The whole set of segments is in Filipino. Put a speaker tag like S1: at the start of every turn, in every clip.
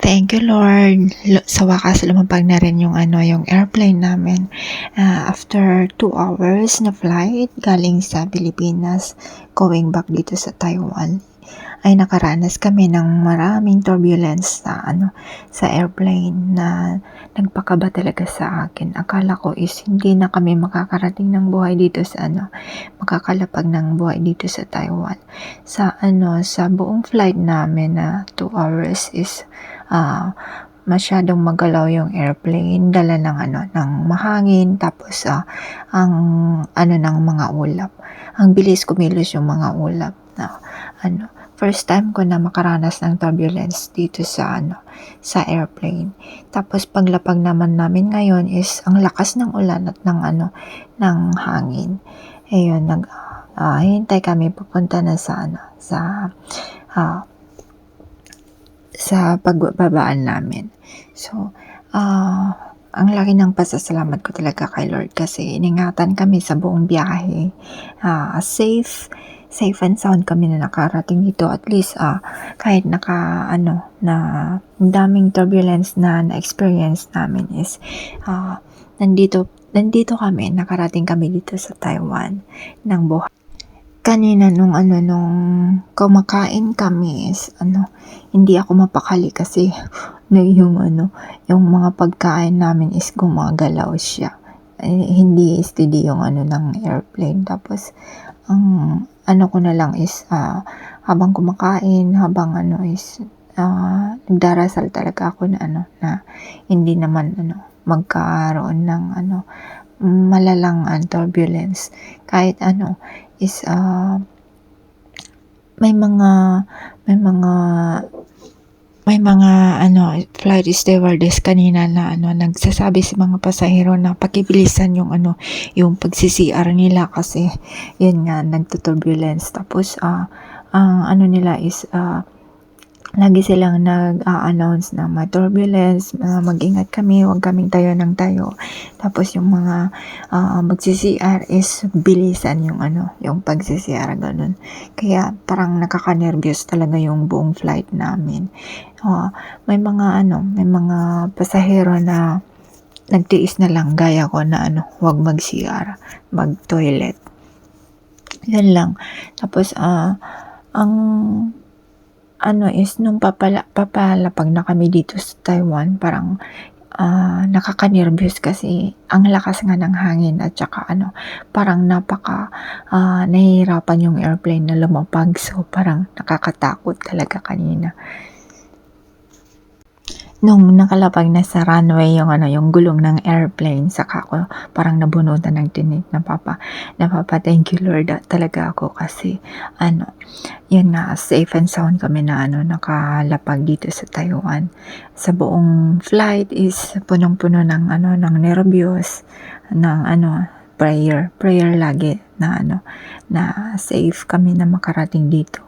S1: Thank you Lord. Sa wakas lumapag na rin yung yung airplane namin. After 2 hours na flight galing sa Pilipinas going back dito sa Taiwan, ay nakaranas kami ng maraming turbulence sa airplane na nagpakaba talaga sa akin. Akala ko is hindi na kami makakarating ng buhay dito sa makakalapag ng buhay dito sa Taiwan. Sa buong flight namin na 2 hours is masyadong magalaw yung airplane, dala ng mahangin, tapos ang ng mga ulap. Ang bilis kumilos yung mga ulap na first time ko na makaranas ng turbulence dito sa airplane. Tapos paglapag naman namin ngayon is ang lakas ng ulan at ng hangin. Ayun, hintay kami papunta na sa pagbabaan namin. So, ang laki ng pasasalamat ko talaga kay Lord kasi iningatan kami sa buong biyahe. Safe and sound kami na nakarating dito. At least, kahit na daming turbulence na experience namin is, nandito kami, nakarating kami dito sa Taiwan ng buhay. Kanina nung kumakain kami is hindi ako mapakali kasi yung mga pagkain namin is gumagalaw siya. Hindi steady yung ng airplane. Tapos ang ko na lang is habang kumakain, habang is nagdarasal talaga ako na hindi naman magkaroon ng malalang turbulence. Kahit is may mga flight stewardess kanina na nagsasabi sa mga pasahero na pakibilisan yung pagsi-CR nila kasi yun nga nagtuturbulence. Tapos ang nila is lagi silang nag-a-announce na may turbulence, mag-ingat kami, huwag kaming tayo ng tayo. Tapos yung mga magsi-CR is bilisan yung pagsi-CR, ganun. Kaya parang nakaka-nervyos talaga yung buong flight namin. May mga pasahero na nagtiis na lang gaya ko na huwag mag-CR, mag-toilet. Yan lang. Tapos ang is nung papalapag na kami dito sa Taiwan, parang nakaka-nervyos kasi ang lakas nga ng hangin at saka parang nahihirapan yung airplane na lumapag. So parang nakakatakot talaga kanina. Nung nakalapag na sa runway yung gulong ng airplane, saka ako parang nabunutan ng tinik. Thank you Lord talaga ako kasi yun na, safe and sound kami na nakalapag dito sa Taiwan. Sa buong flight is punong-puno ng ng nervyos, ng prayer lagi na na safe kami na makarating dito.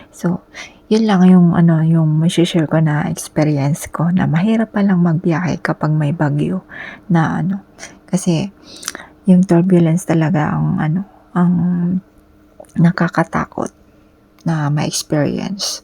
S1: So yun lang yung mai-share ko na experience ko na mahirap palang magbiyahe kapag may bagyo na kasi yung turbulence talaga ang nakakatakot na ma-experience.